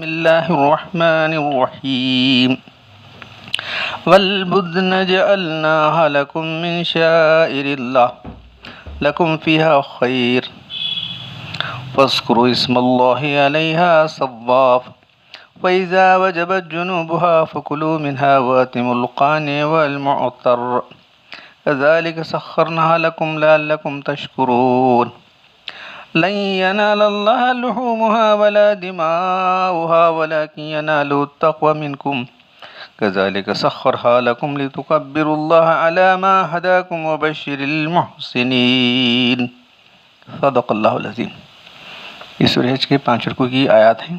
الله الرحمن الرحيم والبدن جعلناها لكم من شائر الله لكم فيها خير فاذكروا اسم الله عليها صواف وإذا وجبت جنوبها فكلوا منها وأطعموا القانع والمعتر كذلك سخرناها لكم لعلكم تشكرون لن ينال الله لحومها ولا دماؤها ولكن يناله التقوى منكم كذلك سخرها لكم لتكبروا الله على ما هداكم وبشر المحسنين صدق اللہ العظیم۔ یہ سورہ حج کے 5 رکوع کی آیات ہیں،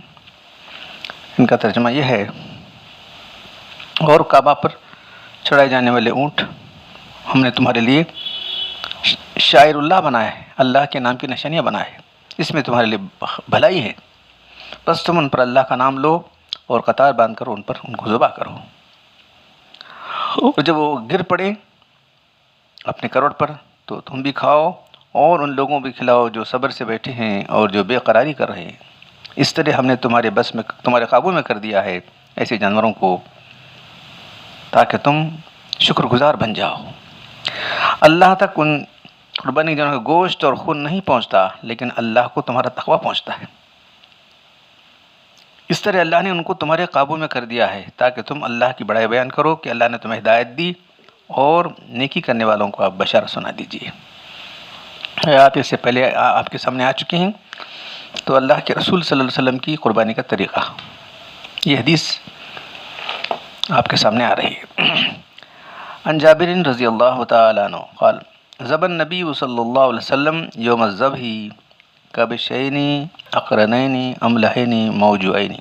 ان کا ترجمہ یہ ہے: اور کعبہ پر چڑھائے جانے والے اونٹ ہم نے تمہارے لیے شاعر اللہ بنایا ہے، اللہ کے نام کی نشانیاں بنایا ہے، اس میں تمہارے لیے بھلائی ہے، بس تم ان پر اللہ کا نام لو اور قطار باندھ کر ان کو ذبح کرو، اور جب وہ گر پڑے اپنے کروٹ پر تو تم بھی کھاؤ اور ان لوگوں بھی کھلاؤ جو صبر سے بیٹھے ہیں اور جو بے قراری کر رہے ہیں، اس طرح ہم نے تمہارے قابو میں کر دیا ہے ایسے جانوروں کو تاکہ تم شکر گزار بن جاؤ۔ اللہ تک ان قربانی جانوروں کا گوشت اور خون نہیں پہنچتا، لیکن اللہ کو تمہارا تقویٰ پہنچتا ہے۔ اس طرح اللہ نے ان کو تمہارے قابو میں کر دیا ہے تاکہ تم اللہ کی بڑائی بیان کرو کہ اللہ نے تمہیں ہدایت دی، اور نیکی کرنے والوں کو آپ بشارت سنا دیجیے۔ آیات اس سے پہلے آپ کے سامنے آ چکی ہیں، تو اللہ کے رسول صلی اللہ علیہ وسلم کی قربانی کا طریقہ، یہ حدیث آپ کے سامنے آ رہی ہے۔ عن جابر رضی اللہ تعالی عنہ قال ذبح النبی صلی اللہ علیہ وسلم یوم الذبح کبشین اقرنین املحین موجوعین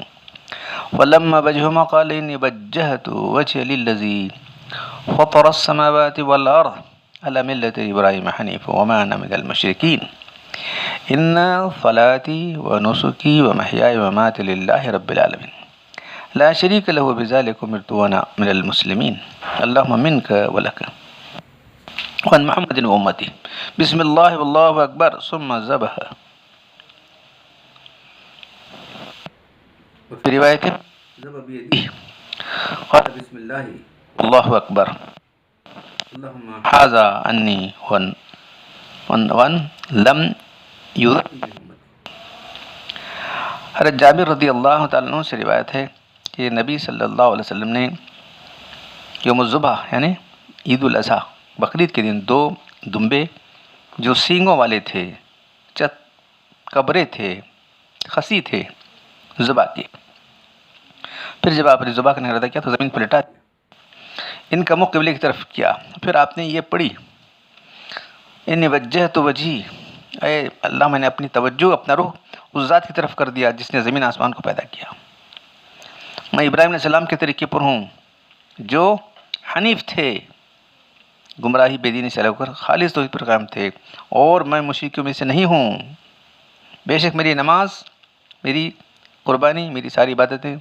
فلما بجهما قال انی وجهت وجهي للذی فطر السماوات والارض على ملة ابراہیم حنیفا وما انا من المشرکین ان صلاتي ونسكي ومحياي ومماتي لله رب العالمين لا شريك له بذلك أمرت وأنا من المسلمين اللهم منك ولك وعن محمد وأمتي بسم الله والله أكبر ثم ذبح۔ وفي رواية ذبح بيده قال بسم الله الله أكبر اللهم هذا عني وأن لم یوزر۔ حضرت جابر رضی اللہ تعالیٰ عنہ سے روایت ہے کہ نبی صلی اللہ علیہ وسلم نے یوم الذبح یعنی عید الاضحیٰ بقرعید کے دن 2 دمبے جو سینگوں والے تھے، کبرے تھے، خسی تھے، ذبح کیے۔ پھر جب آپ نے ذبح کرنے کا ارادہ کیا تو زمین پر لٹا دیا، ان کا منہ قبلے کی طرف کیا، پھر آپ نے یہ پڑھی انی وجہت وجہی، اے اللہ میں نے اپنی توجہ، اپنا رخ اس ذات کی طرف کر دیا جس نے زمین آسمان کو پیدا کیا۔ میں ابراہیم علیہ السلام کے طریقے پر ہوں جو حنیف تھے، گمراہی بے دینی سے الگ کر خالص توحید پر قائم تھے، اور میں مشرکوں میں سے نہیں ہوں۔ بے شک میری نماز، میری قربانی، میری ساری عبادتیں،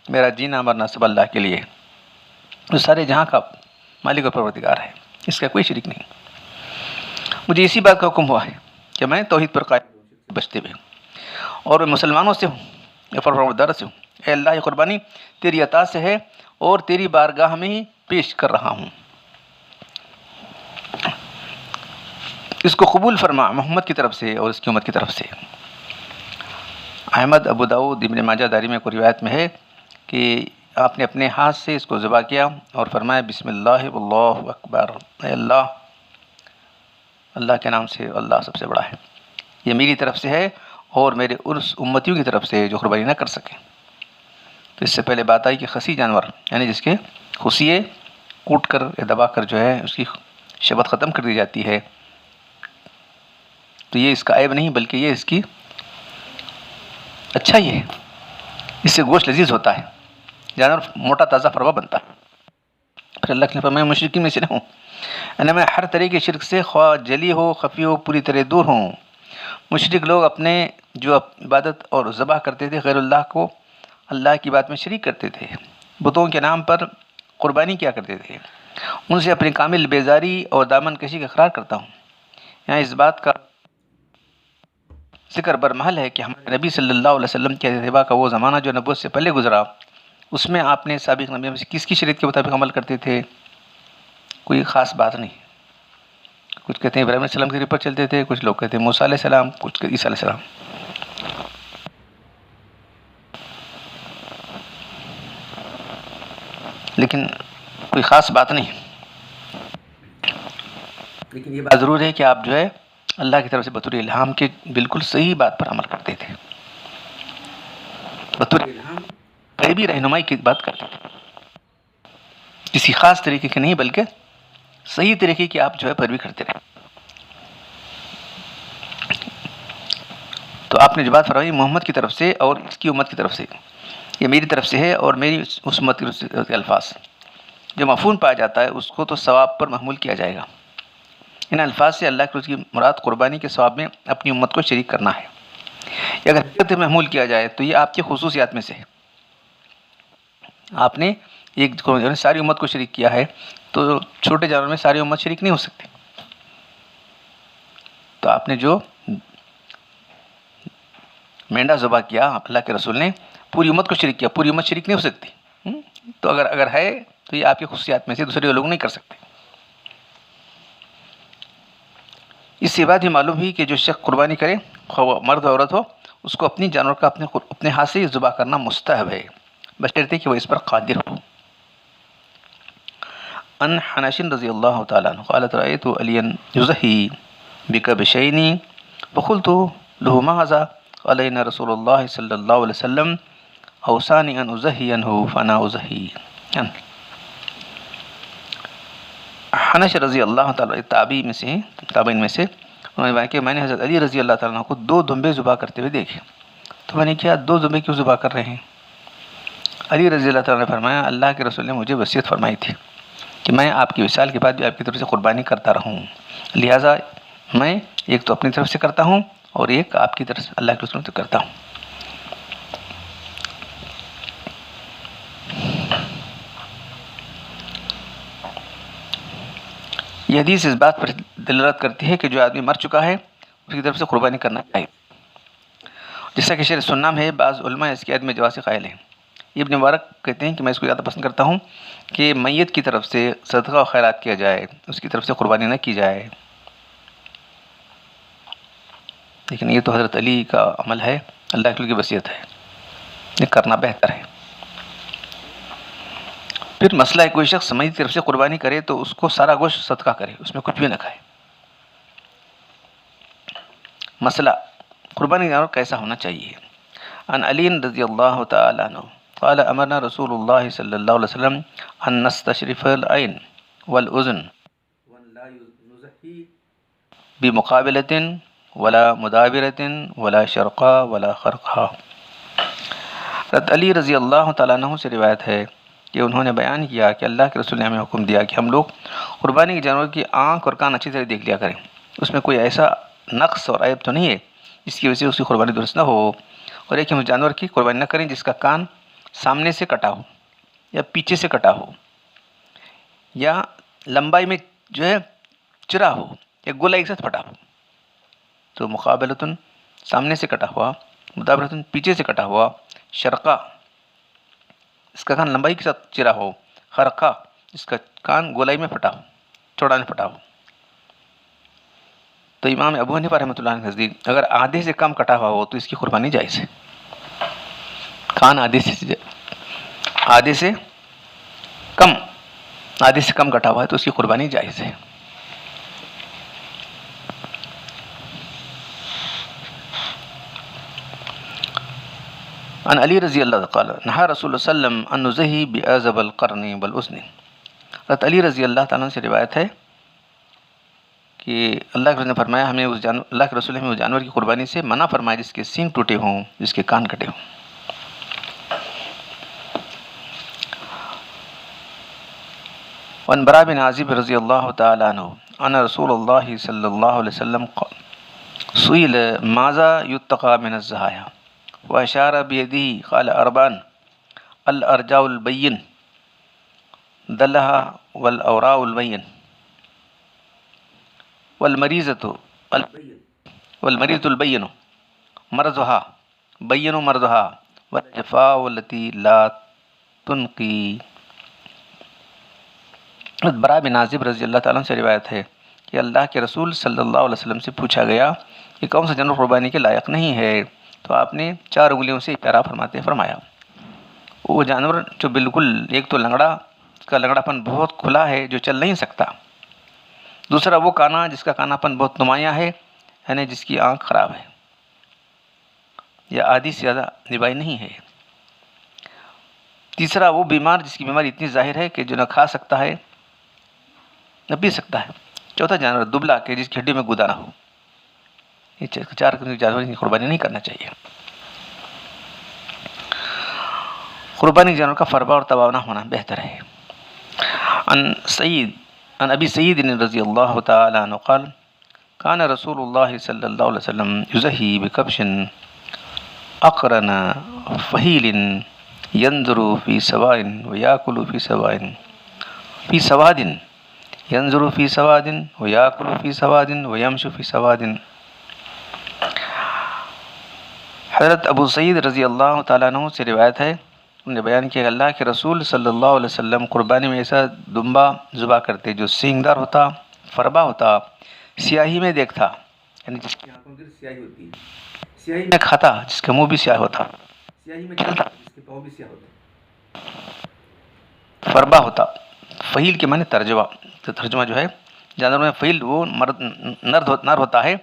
میرا جینا مرنا سب اللہ کے لیے، جو سارے جہاں کا مالک اور پروردگار ہے، اس کا کوئی شریک نہیں۔ مجھے اسی بات کا حکم ہوا ہے کہ میں توحید پر قائم بچتے ہوئے اور میں مسلمانوں سے ہوں یا فرمانبردار سے ہوں۔ اے اللہ، یہ قربانی تیری عطا سے ہے اور تیری بارگاہ میں ہی پیش کر رہا ہوں، اس کو قبول فرما محمد کی طرف سے اور اس کی امت کی طرف سے۔ احمد، ابو داؤد، ابن ماجہ، دارمی کو روایت میں ہے کہ آپ نے اپنے ہاتھ سے اس کو ذبح کیا اور فرمایا بسم اللہ واللہ اکبر، اے اللہ، اللہ کے نام سے اللہ سب سے بڑا ہے، یہ میری طرف سے ہے اور میرے اس امتیوں کی طرف سے جو قربانی نہ کر سکیں۔ تو اس سے پہلے بات آئی کہ خسی جانور یعنی جس کے خصیے کوٹ کر یا دبا کر جو ہے اس کی شبت ختم کر دی جاتی ہے، تو یہ اس کا عیب نہیں بلکہ یہ اس کی اچھا ہی ہے، اس سے گوشت لذیذ ہوتا ہے، جانور موٹا تازہ فروا بنتا ہے۔ پھر اللہ کے فرمایا میں مشرکین میں سے نہ ہوں، یعنی میں ہر طرح کے شرک سے خواہ جلی ہو خفی ہو پوری طرح دور ہوں۔ مشرک لوگ اپنے جو عبادت اور ذبح کرتے تھے غیر اللہ کو اللہ کی بات میں شریک کرتے تھے، بتوں کے نام پر قربانی کیا کرتے تھے، ان سے اپنی کامل بیزاری اور دامن کشی کا اقرار کرتا ہوں۔ یہاں اس بات کا ذکر برمحل ہے کہ ہمارے نبی صلی اللہ علیہ وسلم کے اتباع کا وہ زمانہ جو نبوت سے پہلے گزرا، اس میں آپ نے سابق نبیوں میں سے کس کی شریعت کے مطابق عمل کرتے تھے؟ کوئی خاص بات نہیں. کچھ کہتے ہیں ابراہیم علیہ السلام کے طریقے پر چلتے تھے، کچھ لوگ کہتے ہیں موسیٰ علیہ السلام، کچھ عیسیٰ علیہ السلام. لیکن کوئی خاص بات نہیں. لیکن یہ بات ضرور ہے کہ آپ جو ہے اللہ کی طرف سے بطور الہام کے بالکل صحیح بات پر عمل کرتے تھے. بطور الہام غیبی رہنمائی کی بات کرتے تھے، کسی خاص طریقے کی نہیں بلکہ صحیح طریقے کی آپ جو ہے پیروی کرتے رہے. تو آپ نے جو بات فرمائی محمد کی طرف سے اور اس کی امت کی طرف سے، یہ میری طرف سے ہے اور میری اس امت کی طرف سے کے الفاظ جو مفہوم پایا جاتا ہے اس کو تو ثواب پر محمول کیا جائے گا. ان الفاظ سے اللہ کے رسول کی مراد قربانی کے ثواب میں اپنی امت کو شریک کرنا ہے. اگر حقیقت میں محمول کیا جائے تو یہ آپ کی خصوصیات میں سے ہے. آپ نے ایک ساری امت کو شریک کیا ہے تو چھوٹے جانور میں ساری امت شریک نہیں ہو سکتی. تو آپ نے جو مینڈا ذبح کیا اللہ کے رسول نے، پوری امت کو شریک کیا، پوری امت شریک نہیں ہو سکتی. تو اگر ہے تو یہ آپ کی خصوصیات میں سے دوسرے لوگ نہیں کر سکتے. اس سے بات بھی معلوم ہوئی کہ جو شخص قربانی کرے خواہ مرد و عورت ہو، اس کو اپنی جانور کا اپنے ہاتھ سے ذبح کرنا مستحب ہے، بشرطے کہ وہ اس پر قادر ہو. ان حنش رضی اللہ تعالیٰ عنہ قالت رأيت عليا يضحي بكبشين فقلت له ما هذا قال إن رسول الله صلی اللہ علیہ وسلم اوصاني ان اضحي عنه فانا اضحي. حنش رضی اللہ تعالیٰ تابعین میں سے انہوں نے بیان کہ میں نے حضرت علی رضی اللہ تعالیٰ عنہ کو 2 دمبے ذبح کرتے ہوئے دیکھے. تو میں نے کیا 2 دمبے کیوں ذبح کر رہے ہیں؟ علی رضی اللہ تعالیٰ نے فرمایا اللہ کے رسول نے مجھے وصیت فرمائی تھی کہ میں آپ کی وصال کے بعد بھی آپ کی طرف سے قربانی کرتا رہوں، لہٰذا میں ایک تو اپنی طرف سے کرتا ہوں اور ایک آپ کی طرف سے اللہ کے رسول سے کرتا ہوں. یہ حدیث اس بات پر دلالت کرتی ہے کہ جو آدمی مر چکا ہے اس کی طرف سے قربانی کرنا چاہیے. جیسا کہ شرح سننا میں ہے، بعض علماء اس کی عدم جواز سے قائل ہیں. ابن مبارک کہتے ہیں کہ میں اس کو زیادہ پسند کرتا ہوں کہ میت کی طرف سے صدقہ و خیرات کیا جائے، اس کی طرف سے قربانی نہ کی جائے. لیکن یہ تو حضرت علی کا عمل ہے، اللہ کی وصیت ہے، یہ کرنا بہتر ہے. پھر مسئلہ ہے کوئی شخص میت کی طرف سے قربانی کرے تو اس کو سارا گوشت صدقہ کرے، اس میں کچھ بھی نہ کھائے. مسئلہ قربانی کا جانور کیسا ہونا چاہیے؟ عن علی رضی اللہ تعالی عنہ قال امرنا رسول اللہ صلی اللہ علیہ وسلم ان نستشرف العین والاذن وان لا نضحی بمقابلۃ ولا مدابرۃ ولا شرقا ولا خرقا. حضرت علی رضی اللہ تعالیٰ عنہ سے روایت ہے کہ انہوں نے بیان کیا کہ اللہ کے رسول نے ہمیں حکم دیا کہ ہم لوگ قربانی کے جانور کی آنکھ اور کان اچھی طرح دیکھ لیا کریں، اس میں کوئی ایسا نقص اور عیب تو نہیں ہے جس کی وجہ سے اس کی قربانی درست نہ ہو. اور ایک ہم جانور کی قربانی نہ کریں جس کا کان سامنے سے کٹا ہو یا پیچھے سے کٹا ہو یا لمبائی میں جو ہے چرا ہو یا گولا ایک ساتھ پھٹا ہو. تو مقابلتن سامنے سے کٹا ہوا، مدابرتن پیچھے سے کٹا ہوا، شرقہ اس کا کان لمبائی کے ساتھ چرا ہو، خرقہ اس کا کان گولائی میں پھٹا ہو، چوڑا میں پھٹا ہو. تو امام ابو حنیفہ رحمۃ اللہ علیہ کے نزدیک اگر آدھے سے کم کٹا ہوا ہو تو اس کی قربانی جائز ہے. کان آدھے سے کم کٹا ہوا ہے تو اس کی قربانی جائز ہے. عن علی رضی اللہ قال نہا رسول اللہ صلی اللہ علیہ وسلم ان نضحی باعظم القرن والاذن. حضرت علی رضی اللہ تعالیٰ سے روایت ہے کہ اللہ کے رسول نے فرمایا اللہ کے رسول نے ہمیں اس جانور کی قربانی سے منع فرمایا جس کے سینگ ٹوٹے ہوں، جس کے کان کٹے ہوں. وعن براء بن عازب رضی اللہ تعالیٰ عنہ ان رسول اللہ صلی اللہ علیہ وسلم سئل ماذا یتقى من الضحایا واشار بیدہ قال اربعن الارجاء البین دلها والاوراء البین والمریضة البین مرضھا بینوا مرضھا والجفاء والتي لا تنقی۔ برا بن عازب رضی اللہ تعالیٰ عنہ سے روایت ہے کہ اللہ کے رسول صلی اللہ علیہ وسلم سے پوچھا گیا کہ کون سا جانور قربانی کے لائق نہیں ہے، تو آپ نے 4 انگلیوں سے اشارہ فرماتے فرمایا وہ جانور جو بالکل، ایک تو لنگڑا، اس کا لنگڑا پن بہت کھلا ہے جو چل نہیں سکتا، دوسرا وہ کانا جس کا کانا پن بہت نمایاں ہے، یعنی جس کی آنکھ خراب ہے یا آدھی سے زیادہ نبائی نہیں ہے، تیسرا وہ بیمار جس کی بیماری اتنی ظاہر ہے کہ جو نہ کھا سکتا ہے نہ پی سکتا ہے، چوتھا جانور دبلا کہ جس کی ہڈی میں گودا نہ ہو۔ یہ 4 جانور کی قربانی نہیں کرنا چاہیے۔ قربانی جانور کا فربا اور تباہ نہ ہونا بہتر ہے۔ عن ابی سعید رضی اللہ تعالی عنہ قال کان رسول اللہ صلی اللہ علیہ وسلم یضحی بکبش اقرن فہیل ينظر في سواء ويأكل في سواء في سواد ينظر في سواد ويأكل في سواد ويمشي في سواد۔ حضرت ابو سعید رضی اللہ تعالیٰ عنہ سے روایت ہے، انہوں نے بیان کیا کہ اللہ کے رسول صلی اللہ علیہ وسلم قربانی میں ایسا دمبا ذبح کرتے جو سینگدار ہوتا، فربا ہوتا، سیاہی میں دیکھتا، یعنی جس کی آنکھوں میں سیاہی ہوتی ہے، سیاہی میں کھاتا جس کا منہ بھی سیاہ ہوتا، سیاہی میں چلتا جس کے پاؤں بھی سیاہ ہوتے، فربا ہوتا۔ فہیل کے معنی ترجمہ جو ہے جانور میں فہیل وہ نر ہوتا ہے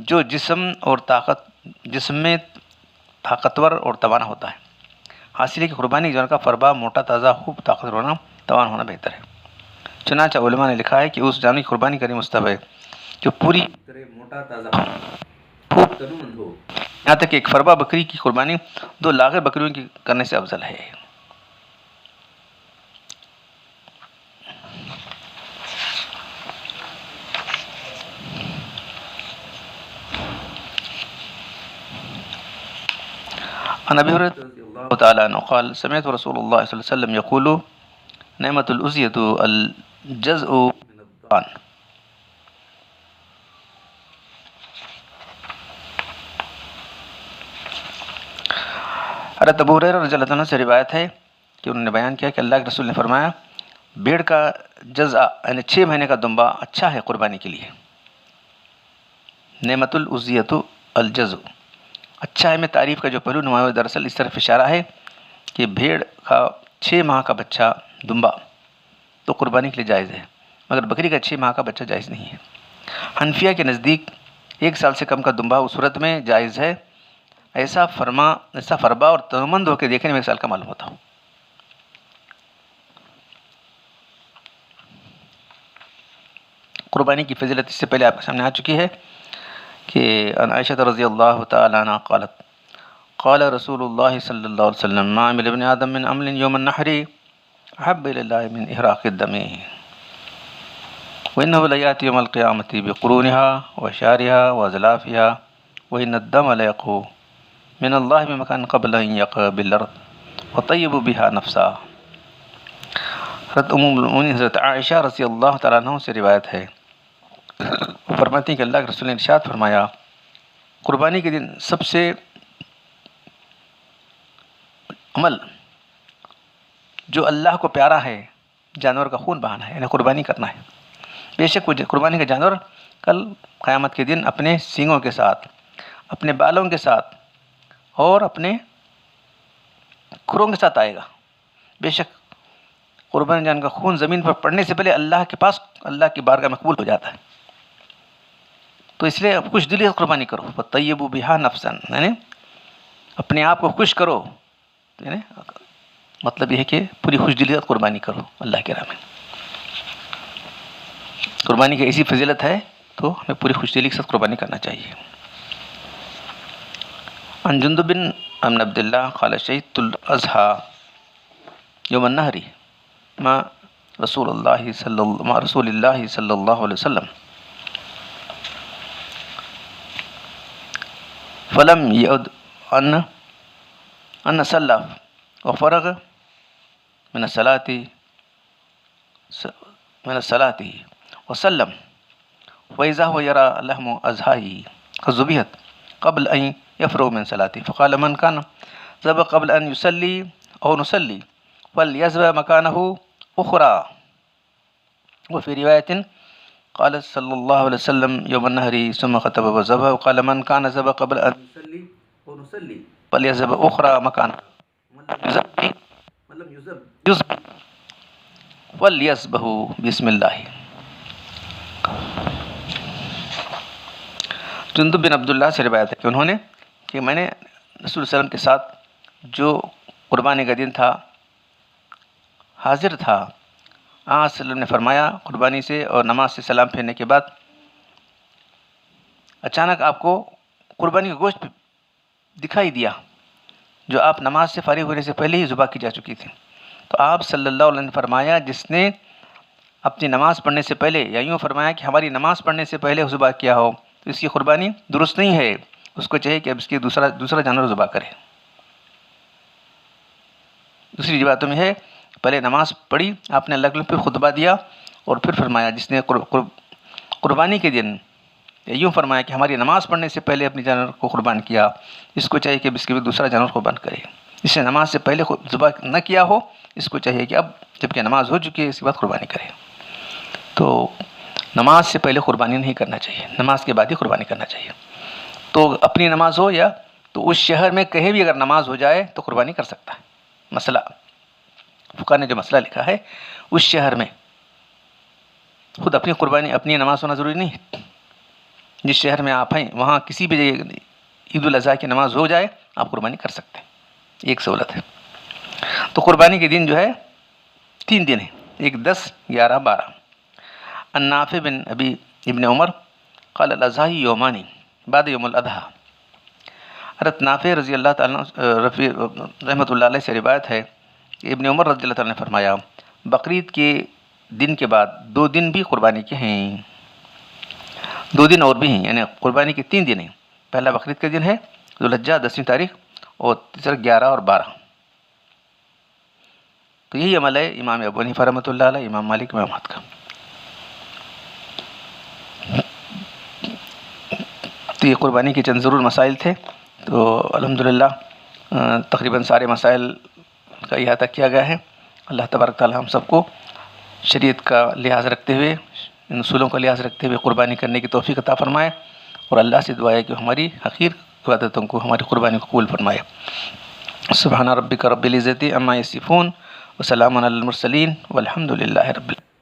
جو جسم میں طاقتور اور توانا ہوتا ہے۔ حاصل ہے کہ قربانی جانور کا فربا موٹا تازہ خوب طاقتور ہونا، توانا ہونا بہتر ہے۔ چنانچہ علماء نے لکھا ہے کہ اس جانور کی قربانی کرنی مستحب ہے جو پوری طرح موٹا تازہ خوب تنومند ہو، یہاں تک کہ ایک فربا بکری کی قربانی 2 لاغر بکریوں کی کرنے سے افضل ہے۔ عن ابي هريره رضي الله تعالى عنه قال سمعت رسول الله صلى الله عليه وسلم يقول نعمة الأضحية الجزء من الضأن۔ حضرت ابو ہریرہ رضی اللہ عنہ سے روایت ہے کہ انہوں نے بیان کیا کہ اللہ کے رسول نے فرمایا بھیڑ کا جزع یعنی 6 مہینے کا دمبا اچھا ہے قربانی کے لیے۔ نعمت الأضحية الجزء اچھا ہے میں تعریف کا جو پہلو نمایاں دراصل اس طرف اشارہ ہے کہ بھیڑ کا 6 ماہ کا بچہ دمبا تو قربانی کے لیے جائز ہے، مگر بکری کا 6 ماہ کا بچہ جائز نہیں ہے۔ حنفیہ کے نزدیک 1 سال سے کم کا دمبا اس صورت میں جائز ہے ایسا فربا اور تنومند ہو کے دیکھنے میں 1 سال کا معلوم ہوتا ہو۔ قربانی کی فضیلت اس سے پہلے آپ کے سامنے آ چکی ہے کہ عن عائشہ رضی اللہ تعالی عنہ قالت قال رسول اللہ صلی اللہ علیہ وسلم ما عمل ابن آدم من عمل یوم النحر احب الی اللہ من احراق الدم وانه لیاتی یوم القیامة بقرونها وشعرها واظلافها وان الدم لیقو من اللہ بمکان قبل ان یقع بالارض وطیب بها نفسا۔ حضرت المؤمنین حضرت عائشہ رضی اللہ تعالیٰ عنہ سے روایت ہے، وہ فرماتی ہیں کہ اللہ کے رسول نے ارشاد فرمایا قربانی کے دن سب سے عمل جو اللہ کو پیارا ہے جانور کا خون بہانا ہے، یعنی قربانی کرنا ہے۔ بے شک وہ قربانی کا جانور کل قیامت کے دن اپنے سینگوں کے ساتھ، اپنے بالوں کے ساتھ اور اپنے کھروں کے ساتھ آئے گا۔ بے شک قربانی جانور کا خون زمین پر پڑنے سے پہلے اللہ کے پاس، اللہ کی بارگاہ میں قبول ہو جاتا ہے، تو اس لیے خوش دلی سے قربانی کرو۔ وَطَيِّبُوا بِهَا نَفْسًا یعنی اپنے آپ کو خوش کرو، یعنی مطلب یہ ہے کہ پوری خوش دلی سے قربانی کرو اللہ کے راہ میں۔ قربانی کی ایسی فضیلت ہے تو ہمیں پوری خوش دلی کے ساتھ قربانی کرنا چاہیے۔ عن جندب بن عبد اللہ قال شهدت الأضحى يوم النحر مع رسول اللہ صلی اللہ علیہ وسلم فلم يعد ان صلى وفرغ من الصلاة وسلم وإذا هو يرى لحم أضحاه قد ذبحت قبل أن يفرغ من صلاته فقال من كان ذبح قبل أن يصلي أو نصلي فليذبح مكانه أخرى. وفي رواية قال صلى الله عليه وسلم يوم النهر ثم خطب وذبح وقال من كان ذبح قبل أن يصلي أو نصلي فليذبح أخرى مكانه من لم يذبح فليذبح بسم الله. جندب بن عبداللہ سے روایت ہے کہ انہوں نے کہ میں نے رسول صلی اللہ علیہ وسلم کے ساتھ جو قربانی کا دن تھا حاضر تھا. آن صلی اللہ علیہ وسلم نے فرمایا قربانی سے اور نماز سے سلام پھیرنے کے بعد اچانک آپ کو قربانی کا گوشت دکھائی دیا جو آپ نماز سے فارغ ہونے سے پہلے ہی ذبح کی جا چکی تھی. تو آپ صلی اللہ علیہ وسلم نے فرمایا جس نے اپنی نماز پڑھنے سے پہلے یا یوں فرمایا کہ ہماری نماز پڑھنے سے پہلے ذبح کیا ہو تو اس کی قربانی درست نہیں ہے، اس کو چاہیے کہ اب اس کی دوسرا جانور ذبح کرے. دوسری روایتوں میں ہے پہلے نماز پڑھی آپ نے اللہ کے لیے، پھر خطبہ دیا اور پھر فرمایا جس نے قربانی کے دن یوں فرمایا کہ ہماری نماز پڑھنے سے پہلے اپنی جانور کو قربان کیا، اس کو چاہیے کہ اب اس کے دوسرا جانور قربان کرے. جس نے نماز سے پہلے ذبح نہ کیا ہو اس کو چاہیے کہ اب جب کہ نماز ہو چکی ہے اس کے بعد قربانی کرے. تو نماز سے پہلے قربانی نہیں کرنا چاہیے، نماز کے بعد ہی قربانی کرنا چاہیے. تو اپنی نماز ہو یا تو اس شہر میں کہیں بھی اگر نماز ہو جائے تو قربانی کر سکتا ہے. مسئلہ فقہ نے جو مسئلہ لکھا ہے اس شہر میں خود اپنی قربانی اپنی نماز ہونا ضروری نہیں ہے. جس شہر میں آپ ہیں وہاں کسی بھی جگہ عید الاضحیٰ کی نماز ہو جائے آپ قربانی کر سکتے ہیں، ایک سہولت ہے. تو قربانی کے دن جو ہے 3 دن ہیں، ایک 10، 11، 12. عن نافع بن ابی ابن عمر قال الاضحی یومانی بعد یوم الاضحیٰ. حضرت نافع رضی اللہ تعالیٰ رحمۃ اللہ علیہ سے روایت ہے کہ ابن عمر رضی اللہ تعالیٰ نے فرمایا بقرعید کے دن کے بعد 2 دن بھی قربانی کے ہیں، 2 دن اور بھی ہیں، یعنی قربانی کے 3 دن ہیں. پہلا بقرعید کا دن ہے ذوالحجہ 10ویں تاریخ اور تیسرا 11 اور 12. تو یہی عمل ہے امام ابو حنیفہ رحمۃ اللہ علیہ، امام مالک، امام احمد کا. تو یہ قربانی کے چند ضرور مسائل تھے. تو الحمدللہ تقریباً سارے مسائل کا احاطہ کیا گیا ہے. اللہ تبارک تعالی ہم سب کو شریعت کا لحاظ رکھتے ہوئے، ان اصولوں کا لحاظ رکھتے ہوئے قربانی کرنے کی توفیق عطا فرمائے، اور اللہ سے دعا ہے کہ ہماری حقیر عبادتوں کو، ہماری قربانی کو قبول فرمائے. سبحان ربک رب العزت عما یصفون وسلام علی المرسلین والحمد للہ رب العالمین.